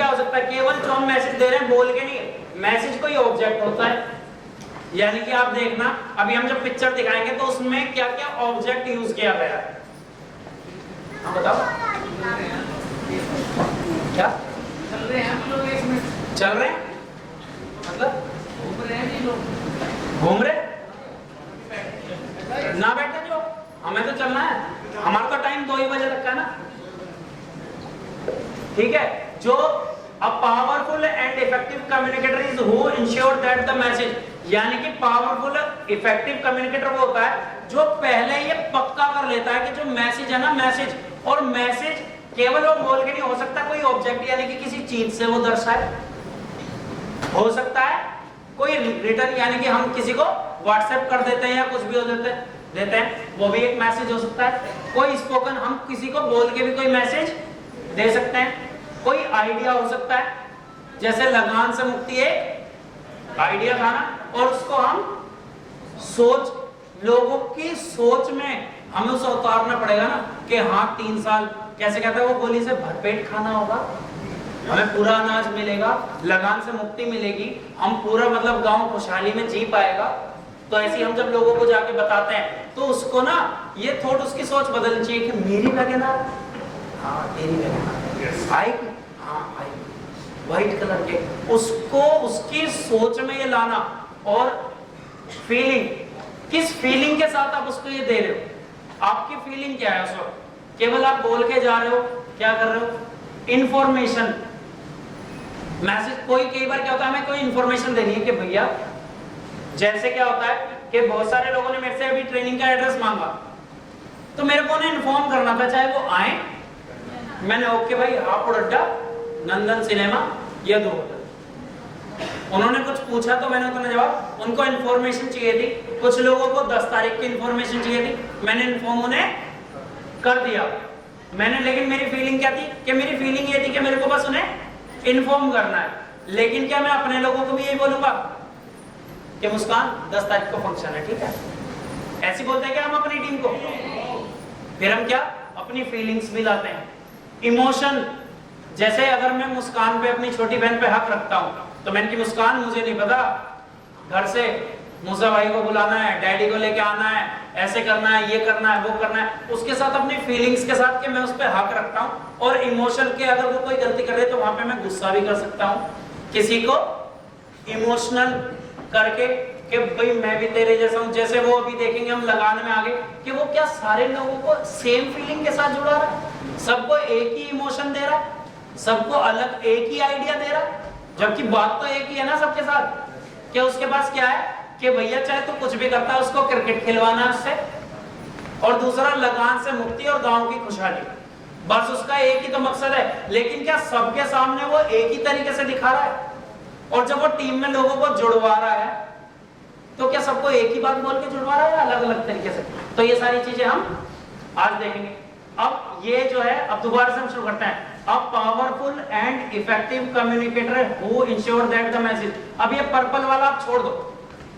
क्या हो सकता है, केवल जो हम मैसेज दे रहे हैं बोल के नहीं, मैसेज कोई ऑब्जेक्ट होता है। यानी कि आप देखना अभी हम जब पिक्चर दिखाएंगे तो उसमें क्या क्या ऑब्जेक्ट यूज किया गया है, हाँ बताओ क्या चल रहे हैं हम लोग, एक मिनट चल रहे हैं, मतलब घूम रहे हैं जी लोग, घूम रहे ना बैठे जो, हमें तो चलना है, हमारा तो टाइम 2 ही बजे तक का ना, ठीक है। जो अ powerful and effective communicator is who ensure that the message, यानी कि पावरफुल इफेक्टिव कम्युनिकेटर वो होता है जो पहले ये पक्का कर लेता है कि जो मैसेज है ना, मैसेज, और मैसेज केवल वो बोल के नहीं हो सकता, कोई ऑब्जेक्ट यानी कि किसी चीज से वो दर्शाए, हो सकता है कोई रिटर्न यानी कि हम किसी को व्हाट्सएप कर देते हैं या कुछ भी हो देते हैं, वो भी एक मैसेज हो सकता है। कोई स्पोकन, हम किसी को बोल के भी कोई मैसेज दे सकते हैं। कोई आइडिया हो सकता है, जैसे लगान से मुक्ति एक आइडिया था ना, और उसको हम सोच, लोगों की सोच में हमें उसे उतारना पड़ेगा ना कि हाँ 3 साल कैसे कहता है वो गोली से भरपेट खाना होगा, हमें पूरा अनाज मिलेगा, लगान से मुक्ति मिलेगी, हम पूरा मतलब गांव खुशहाली में जी पाएगा। तो ऐसे हम जब लोगों को जाके बताते हैं तो उसको ना ये थोड़ा उसकी सोच बदलनी चाहिए कि मेरी वैगनआर, हाँ तेरी वैगनआर आएगी, हाँ आएगी व्हाइट कलर के, उसको उसकी सोच में ये लाना। और फीलिंग, किस फीलिंग के साथ आप उसको ये दे रहे हो, आपकी फीलिंग क्या है उस वक्त, केवल आप बोल के जा रहे हो, क्या कर रहे हो, इंफॉर्मेशन मैसेज। कोई कई बार क्या होता है, हमें कोई इंफॉर्मेशन देनी है कि भैया, जैसे क्या होता है कि बहुत सारे लोगों ने मेरे से अभी ट्रेनिंग का एड्रेस मांगा, तो मेरे को उन्हें इन्फॉर्म करना था, चाहे वो आए, मैंने ओके भाई हापुड़ अड्डा नंदन सिनेमा ये 2 होटल, उन्होंने कुछ पूछा तो मैंने उन्हें जवाब, उनको इन्फॉर्मेशन चाहिए थी, कुछ लोगों को 10 तारीख की इन्फॉर्मेशन चाहिए थी, मैंने इन्फॉर्म उन्हें कर दिया मैंने। लेकिन मेरी फीलिंग क्या थी कि मेरी फीलिंग ये थी कि मेरे को बस उन्हें इन्फॉर्म करना है। लेकिन क्या मैं अपने लोगों को भी यही बोलूंगा कि मुस्कान 10 तारीख को फंक्शन है, ठीक है, ऐसे बोलते हैं क्या हम अपनी टीम को, फिर हम क्या अपनी फीलिंग्स भी लाते हैं, इमोशन। जैसे अगर मैं मुस्कान पे अपनी छोटी बहन पे हक रखता हूं तो मैंने की मुस्कान, मुझे नहीं पता घर से मूसा भाई को बुलाना है, डैडी को लेके आना है, ऐसे करना है, ये करना है, वो करना है, उसके साथ अपनी फीलिंग्स के साथ कि मैं उस पर हक रखता हूँ। और इमोशन के अगर वो कोई गलती कर रहे तो वहां पे मैं गुस्सा भी कर सकता हूँ, किसी को इमोशनल करके कि भाई मैं भी तेरे जैसा हूँ। जैसे वो अभी देखेंगे हम लगान में आगे कि वो क्या सारे लोगों को सेम फीलिंग के साथ जुड़ा रहा है, सबको एक ही इमोशन दे रहा है, सबको अलग एक ही आइडिया दे रहा है, जबकि बात तो एक ही है ना सबके साथ। कि उसके पास क्या है कि भैया चाहे तो कुछ भी करता है, उसको क्रिकेट खिलवाना है उससे, और दूसरा लगान से मुक्ति और गांव की खुशहाली, बस उसका एक ही तो मकसद है। लेकिन क्या सबके सामने वो एक ही तरीके से दिखा रहा है, और जब वो टीम में लोगों को जुड़वा रहा है तो क्या सबको एक ही बात बोल के जुड़वा रहा है या अलग अलग तरीके से। तो ये सारी चीजें हम आज देखेंगे। अब ये जो है, अब दोबारा से हम शुरू करते हैं। A powerful and effective communicator who ensure that the message, अब ये पर्पल वाला आप छोड़ दो,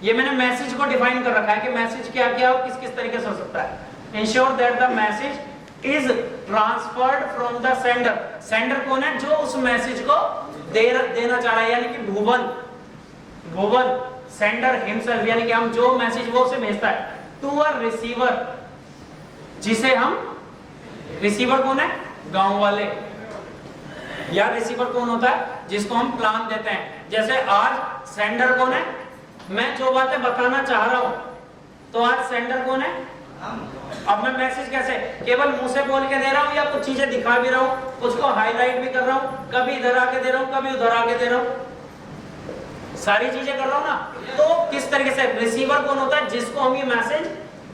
ये मैंने मैसेज को डिफाइन कर रखा है कि मैसेज क्या क्या और किस किस तरीके से हो सकता है। Ensure that the message is transferred from the sender, sender कौन है, जो उस मैसेज को देना चाह रहा है, यानी कि भुवन सेंडर हिमसेल्फ, यानी कि हम जो मैसेज वो उसे भेजता है, टू अ रिसीवर, जिसे हम, रिसीवर कौन है, गांव वाले, या रिसीवर कौन होता है, जिसको हम प्लान देते हैं। जैसे आज सेंडर कौन है, मैं जो बातें बताना चाह रहा हूं, तो आज सेंडर कौन है, अब मैं मैसेज कैसे केवल मुंह से बोल के दे रहा हूं या कुछ चीजें दिखा भी रहा हूं, कुछ को हाईलाइट भी कर रहा हूं, कभी इधर आके दे रहा हूं, कभी उधर आके दे रहा हूं, सारी चीजें कर रहा हूं ना। तो किस तरीके से, रिसीवर कौन होता है, जिसको हम ये मैसेज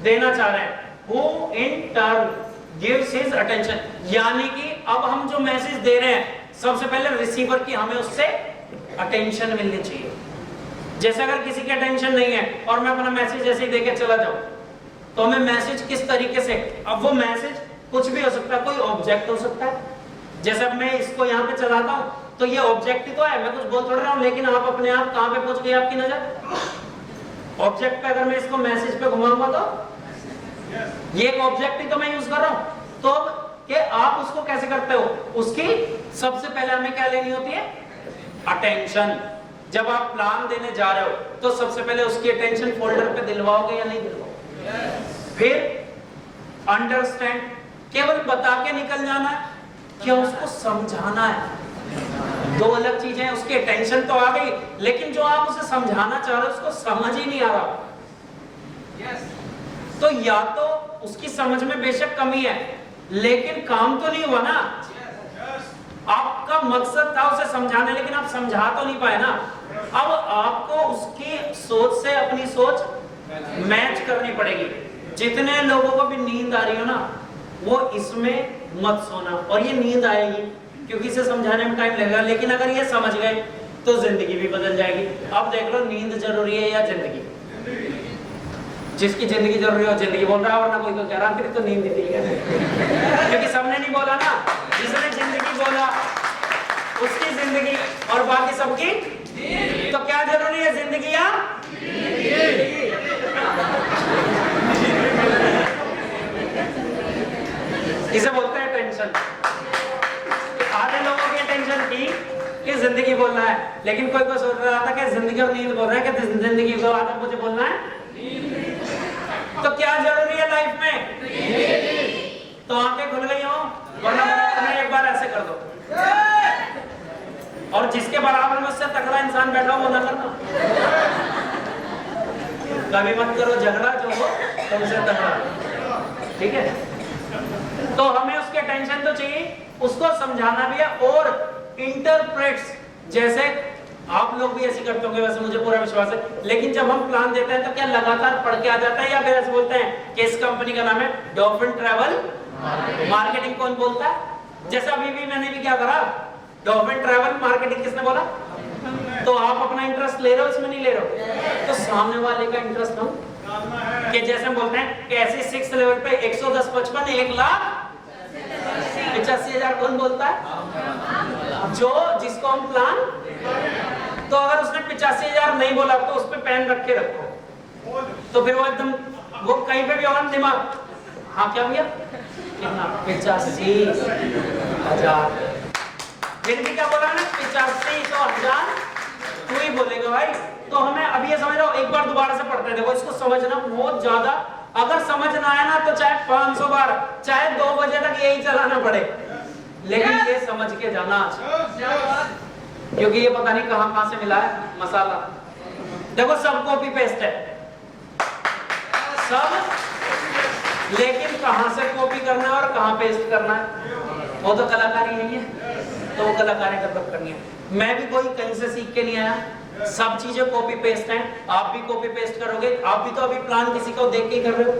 देना चाह रहे हैं, who in turn gives his attention, यानी कि अब हम जो मैसेज दे रहे हैं सबसे पहले रिसीवर की हमें उससे अटेंशन मिलनी चाहिए। जैसे अगर किसी की अटेंशन नहीं है और मैं अपना मैसेज जैसे ही देके चला जाऊं, तो हमें मैसेज किस तरीके से, अब वो मैसेज कुछ भी हो सकता है, कोई ऑब्जेक्ट हो सकता है। जैसे अब मैं इसको यहाँ पे चलाता हूँ तो ये ऑब्जेक्ट ही तो है, मैं कुछ बोल थोड़ रहा हूँ, लेकिन आप अपने आप कहाँ पे पहुंच गई आपकी नजर, ऑब्जेक्ट पे। अगर मैं इसको मैसेज पे घुमाऊंगा तो ये एक ऑब्जेक्ट ही तो मैं यूज कर रहा हूँ। तो कि आप उसको कैसे करते हो, उसकी सबसे पहले हमें क्या लेनी होती है, अटेंशन। जब आप प्लान देने जा रहे हो तो सबसे पहले उसकी अटेंशन फोल्डर पे दिलवाओगे या नहीं दिलवाओगे। फिर अंडरस्टैंड, केवल बता के निकल जाना है, क्या उसको समझाना है। दो अलग चीजें हैं, उसकी अटेंशन तो आ गई, लेकिन जो आप उसे समझाना चाह रहे हो उसको समझ ही नहीं आ रहा। तो या तो उसकी समझ में बेशक कमी है, लेकिन काम तो नहीं हुआ ना। आपका मकसद था उसे समझाने, लेकिन आप समझा तो नहीं पाए ना। अब आपको उसकी सोच से अपनी सोच मैच करनी पड़ेगी। जितने लोगों को भी नींद आ रही हो ना, वो इसमें मत सोना, और ये नींद आएगी क्योंकि इसे समझाने में टाइम लगेगा, लेकिन अगर ये समझ गए तो जिंदगी भी बदल जाएगी। अब देख लो, नींद जरूरी है या जिंदगी? जिसकी जिंदगी जरूरी हो जिंदगी बोल रहा है, वरना कोई कह रहा फिर तो नींद निकल गया, क्योंकि सबने नहीं बोला ना। जिसने जिंदगी बोला उसकी जिंदगी और बाकी सबकी। तो क्या जरूरी है, जिंदगी या इसे बोलते हैं टेंशन। आधे लोगों की टेंशन थी कि जिंदगी बोलना है, लेकिन कोई को सोच रहा था कि जिंदगी और नींद बोल रहा है, कि जिंदगी को आधा मुझे बोलना है। तो क्या जरूरी है लाइफ में? तो आंखें खुल गई हो, वरना एक बार ऐसे कर दो, और जिसके बराबर में उससे तगड़ा इंसान बैठा हो वो ना करना। कभी मत करो झगड़ा, जो हो तो उसे तगड़ा, ठीक है। तो हमें उसके टेंशन तो चाहिए, उसको समझाना भी है, और इंटरप्रेट्स जैसे आप लोग भी ऐसे करते होंगे, वैसे मुझे पूरा विश्वास है। लेकिन जब हम प्लान देते हैं तो क्या लगातार पढ़ के आ जाता है, या फिर ऐसे बोलते हैं कि इस कंपनी का नाम है डॉल्फिन ट्रैवल मार्केटिंग। कौन बोलता है? जैसा अभी भी मैंने भी क्या करा, डॉल्फिन ट्रैवल मार्केटिंग किसने बोला? तो आप अपना इंटरेस्ट ले रहे हो, इसमें नहीं ले रहे हो, तो सामने वाले का इंटरेस्ट हम, कि जैसे हम बोलते हैं कि ऐसे 6th लेवल पे 110 55 1,85,000 कौन बोलता है? जो जिसको हम प्लान। तो अगर उसने 85,000 नहीं बोला तो उस पर पेन रख के रखो, तो फिर वो एकदम, वो कहीं पे भी होगा दिमाग, हाँ क्या भैया कितना 85,000, फिर भी क्या बोला ना 85 तो 1000 तू ही बोलेगा भाई। तो हमें अभी ये समझ लो, एक बार दोबारा से पढ़ते हैं, देखो इसको समझना बहुत ज्यादा, अगर समझ ना आए ना तो चाहे 500 बार, चाहे 2 बजे तक यही चलाना पड़े, लेकिन ये समझ के जाना, क्योंकि ये पता नहीं कहां से मिला है मसाला। देखो सब कॉपी पेस्ट है सब, लेकिन कहां से कॉपी करना है और कहां पेस्ट करना है वो तो कलाकारी नहीं है, तो वो कलाकारी डेवलप करनी है। मैं भी कोई कहीं से सीख के नहीं आया, सब चीजें कॉपी पेस्ट हैं, आप भी कॉपी पेस्ट करोगे। आप भी तो अभी प्लान किसी को देख के ही कर रहे हो,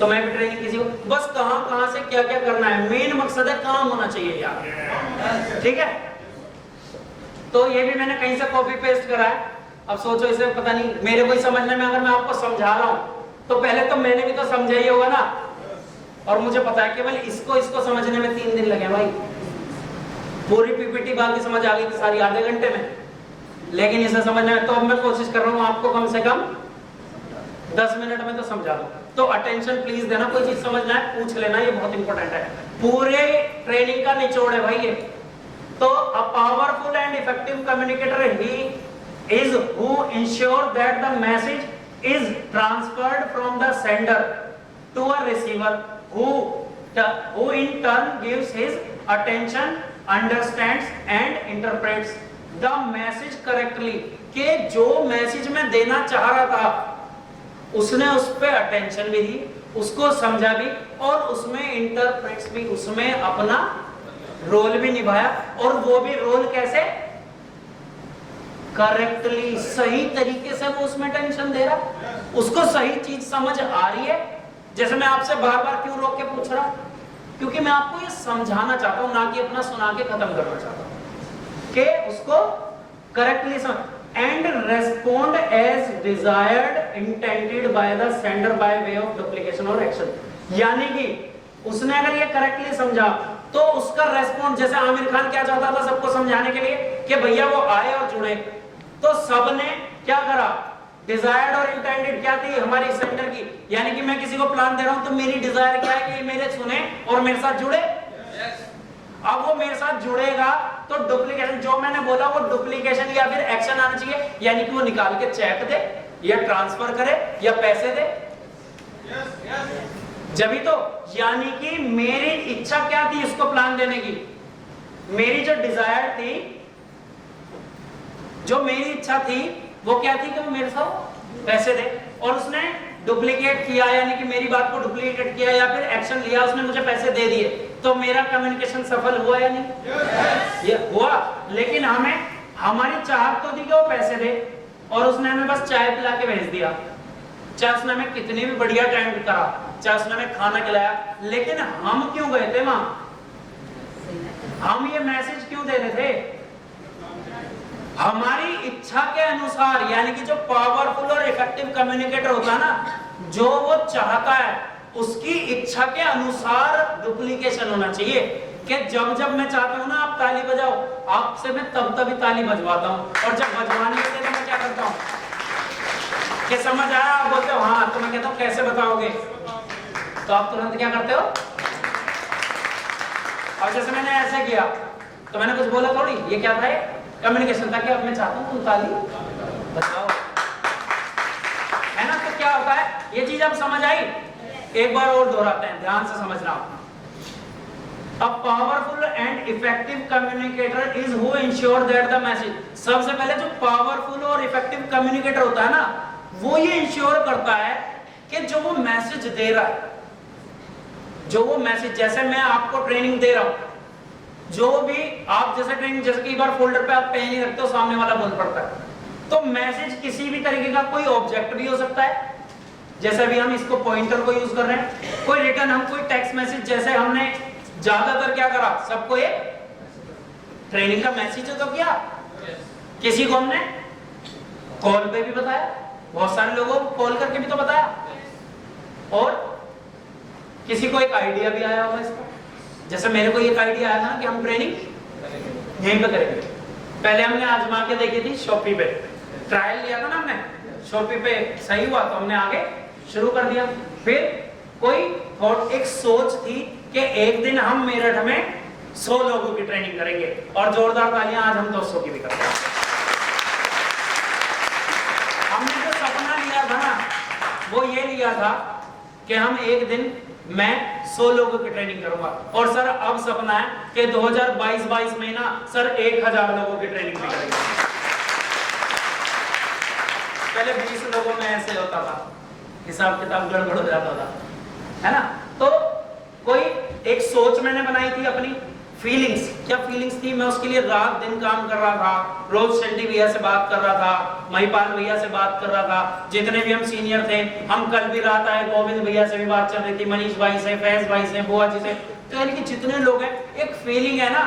तो मैं भी ट्रेनिंग किसी को, बस कहां से क्या क्या करना है, मेन मकसद है काम होना चाहिए यार, ठीक है। तो ये भी मैंने कहीं से कॉपी पेस्ट करा है। अब सोचो, इसे पता नहीं मेरे को ही समझने में, अगर मैं आपको समझा रहा हूं तो पहले तो मैंने भी तो समझा ही होगा ना, और मुझे पता है केवल इसको समझने में 3 दिन लगे भाई। पूरी पीपीटी बाकी समझ आ गई थी सारी आधे घंटे में, लेकिन इसे समझने में तो अब मैं कोशिश कर रहा हूँ आपको कम से कम 10 मिनट में तो समझा दूं। तो अटेंशन प्लीज देना, कोई चीज समझना है पूछ लेना, ये बहुत इंपॉर्टेंट है, पूरे ट्रेनिंग का निचोड़ है भाई ये। तो a powerful and effective communicator he is who ensure that the message is transferred from the sender to a receiver who in turn gives his attention, understands and interprets the message correctly। के जो message में देना चाह रहा था उसने उस pay attention भी दी, उसको समझा भी, और उसमें इंटरप्रेट्स भी, उसमें अपना रोल भी निभाया। और वो भी रोल कैसे? करेक्टली, सही तरीके से वो उसमें टेंशन दे रहा, उसको सही चीज समझ आ रही है। जैसे मैं आपसे बार बार क्यों रोक के पूछ रहा हूं, क्योंकि मैं आपको ये समझाना चाहता हूं, ना कि अपना सुना के खत्म करना चाहता हूं, कि उसको करेक्टली समझ and respond as desired intended by the sender by way of duplication और एक्शन। यानी कि उसने अगर ये करेक्टली समझा तो उसका रेस्पॉन्स, जैसे आमिर खान क्या चाहता था सबको समझाने के लिए कि भैया वो आए और जुड़े, तो सबने क्या करा, डिजायर्ड और इंटेंडेड क्या थी हमारी सेंटर की, यानी कि मैं किसी को प्लान दे रहा हूं तो मेरी डिजायर क्या है कि ये मेरे सुने और मेरे साथ जुड़े। अब वो मेरे साथ जुड़ेगा तो डुप्लीकेशन, जो मैंने बोला वो डुप्लीकेशन या फिर एक्शन आना चाहिए, यानी कि वो निकाल के चेक दे या ट्रांसफर करे या पैसे दे। जब तो यानी कि मेरी इच्छा क्या थी इसको प्लान देने की, मेरी जो डिजायर थी, जो मेरी इच्छा थी वो क्या थी कि वो मेरे साथ पैसे दे, और उसने डुप्लीकेट किया यानी कि मेरी बात को डुप्लीकेट किया या फिर एक्शन लिया, उसने मुझे पैसे दे दिए, तो मेरा कम्युनिकेशन सफल हुआ या नहीं? ये हुआ। लेकिन हमें हमारी चाहत तो थी कि वो पैसे दे, और उसने हमें बस चाय पिला के भेज दिया, चाहे उसने हमें कितनी भी बढ़िया टाइम करा, चाहे उसने हमें खाना खिलाया, लेकिन हम क्यों गए थे वहां? हम ये मैसेज क्यों दे रहे थे? हमारी इच्छा के अनुसार, यानी कि जो पावरफुल और इफेक्टिव कम्युनिकेटर होता है ना, जो वो चाहता है उसकी इच्छा के अनुसार डुप्लीकेशन होना चाहिए। कि जब जब मैं चाहता हूं ना आप ताली बजाओ, आपसे मैं तब तभी ताली बजवाता हूं, और जब बजवाने के लिए मैं क्या करता हूं कि समझ आया, आप बोलते हो हाँ, तो मैं कहता हूं कैसे बताओगे, तो आप तुरंत क्या करते हो? और जैसे मैंने ऐसे किया तो मैंने कुछ बोला थोड़ी, ये क्या था? कम्युनिकेशन था कि अब मैं चाहता हूं तुम ताली बजाओ, है ना? तो क्या होता है, ये चीज अब समझ आई? एक बार और दोहराते हैं, ध्यान से समझना। A powerful and effective communicator is who ensure that the message, सबसे पहले जो पावरफुल और इफेक्टिव कम्युनिकेटर होता है ना, वो ये इंश्योर करता है कि जो वो मैसेज दे रहा है, जो वो मैसेज, जैसे मैं आपको ट्रेनिंग दे रहा हूं, जो भी आप जैसे ट्रेनिंग, जैसे कई बार फोल्डर पे आप पेन नहीं रखते हो, सामने वाला बोल पड़ता है, तो मैसेज किसी भी तरीके का, कोई ऑब्जेक्ट भी हो सकता है, जैसे अभी हम इसको पॉइंटर को यूज कर रहे हैं, कोई रिटर्न, हम कोई टेक्स्ट मैसेज, जैसे हमने ज्यादातर क्या करा, सबको एक ट्रेनिंग का मैसेज तो किया, किसी को हमने कॉल पे भी बताया, बहुत सारे लोगों को कॉल करके भी तो बताया, और किसी को एक आइडिया भी आया होगा इसका, जैसे मेरे को एक आइडिया आया था कि हम ट्रेनिंग यहीं पे करेंगे। पहले हमने आजमा के देखी थी शॉपी पे, ट्रायल लिया था ना हमने, शॉपी पे सही हुआ तो हमने आगे शुरू कर दिया। फिर कोई थॉट, एक सोच थी कि एक दिन हम मेरठ में 100 लोगों की ट्रेनिंग करेंगे, और जोरदार तालियां, आज हम 200 की भी करते हैं। हमने जो सपना लिया था ना, वो ये लिया था कि हम एक दिन मैं 100 लोगों की ट्रेनिंग करूंगा, और सर अब सपना है कि 2022 में ना सर 1000 लोगों की ट्रेनिंग भी करेंगे। पहले 20 लोगों में ऐसे होता था, हिसाब किताब गड़बड़ हो जाता था, है ना? तो कोई एक सोच मैंने बनाई थी अपनी, फीलिंग्स, क्या फीलिंग्स थी, मैं उसके लिए रात दिन काम कर रहा था, रोज शेट्टी भैया से बात कर रहा था, महिपाल भैया से बात कर रहा था, जितने भी हम सीनियर थे, हम कल भी रात आए, गोविंद भैया से भी बात चल रही थी, मनीष भाई से, फैज भाई से, बुआ जी से, तो यानी कि जितने लोग हैं, एक फीलिंग है ना,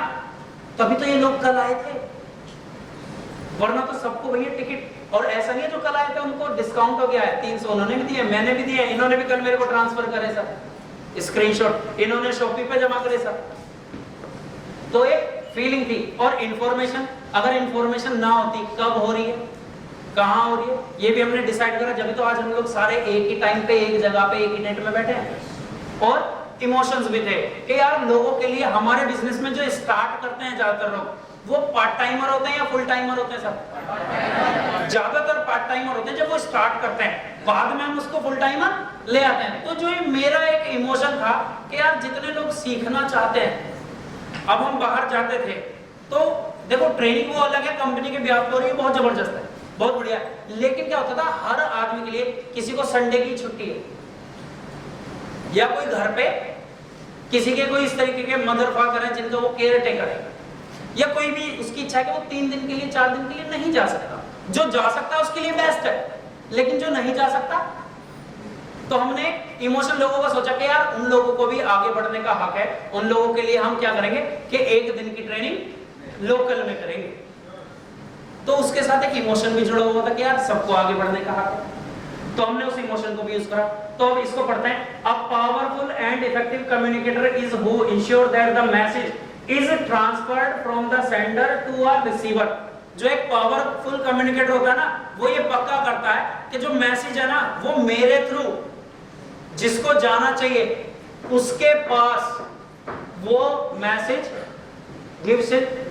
तभी तो ये लोग कल आए थे, वरना तो सबको भैया टिकट, और ऐसा नहीं है जो कल आए थे उनको डिस्काउंट हो गया है, 300 उन्होंने भी दिए, मैंने भी दिए, इन्होंने भी कल मेरे को ट्रांसफर करे सर, स्क्रीनशॉट इन्होंने शॉपी पे जमा करे सर। तो एक फीलिंग थी, और इंफॉर्मेशन, अगर इंफॉर्मेशन ना होती, कब हो रही है, कहां हो रही है, ये भी हमने डिसाइड करा, जब तो आज हम लोग सारे एक ही टाइम पे, एक जगह पे, एक ही नेट में बैठे हैं। और इमोशंस भी थे कि यार लोगों के लिए, हमारे बिजनेस में जो स्टार्ट करते हैं ज्यादातर लोग, वो पार्ट टाइमर होते हैं या फुल टाइमर होते हैं सर? ज्यादातर पार्ट टाइमर होते हैं जब वो स्टार्ट करते हैं, बाद में हम उसको फुल टाइमर ले आते हैं। तो जो ये मेरा एक इमोशन था कि यार जितने लोग सीखना चाहते हैं, अब हम बाहर जाते थे, तो देखो ट्रेनिंग वो अलग है, कंपनी के ब्याह हो रही है, बहुत जबरदस्त है, बहुत बढ़िया है, लेकिन क्या होता था, हर आदमी के लिए, किसी को संडे की छुट्टी है, या कोई घर पे किसी के कोई इस तरीके के मदर फादर हैं जिनका वो केयर टेकर है, या कोई भी उसकी इच्छा है कि वो 3 दिन के लिए, 4 दिन के लिए नहीं जा सकता, जो जा सकता है उसके लिए बेस्ट है, लेकिन जो नहीं जा सकता, तो हमने इमोशन लोगों का सोचा कि यार उन लोगों को भी आगे बढ़ने का हक है, उन लोगों के लिए हम क्या करेंगे कि 1 दिन की ट्रेनिंग लोकल में करेंगे। तो उसके साथ एक इमोशन भी जुड़ा हुआ था कि यार सबको आगे बढ़ने का हक है, तो हमने उस इमोशन को भी यूज करा। तो अब इसको पढ़ते हैं। A powerful and effective communicator is who ensure that the message is transferred from the sender to a receiver. जो एक पावरफुल कम्युनिकेटर होता है ना, वो ये पक्का करता है कि जो मैसेज है ना, वो मेरे थ्रू जिसको जाना चाहिए उसके पास वो मैसेज गिव्स इट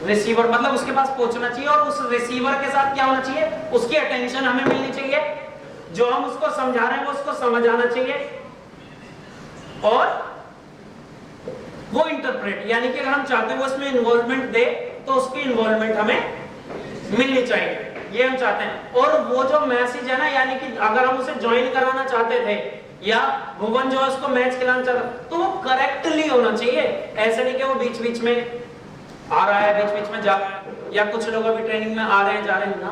रिसीवर, मतलब उसके पास पहुंचना चाहिए और उस रिसीवर के साथ क्या होना चाहिए, उसकी अटेंशन हमें मिलनी चाहिए, जो हम उसको समझा रहे हैं वो उसको समझ आना चाहिए और वो इंटरप्रेट, यानी कि अगर हम चाहते हैं वो उसमें इन्वॉल्वमेंट दे तो उसकी इन्वॉल्वमेंट हमें मिलनी चाहिए, ये हम चाहते हैं। और वो जो मैसेज है ना, यानी कि अगर हम उसे ज्वाइन कराना चाहते थे या भुवन जो है उसको मैच खिलाना चाहता, तो वो करेक्टली होना चाहिए, ऐसे नहीं कि वो बीच बीच में आ रहा है, बीच बीच में जा रहा है, या कुछ लोग अभी ट्रेनिंग में आ रहे हैं जा रहे हैं ना,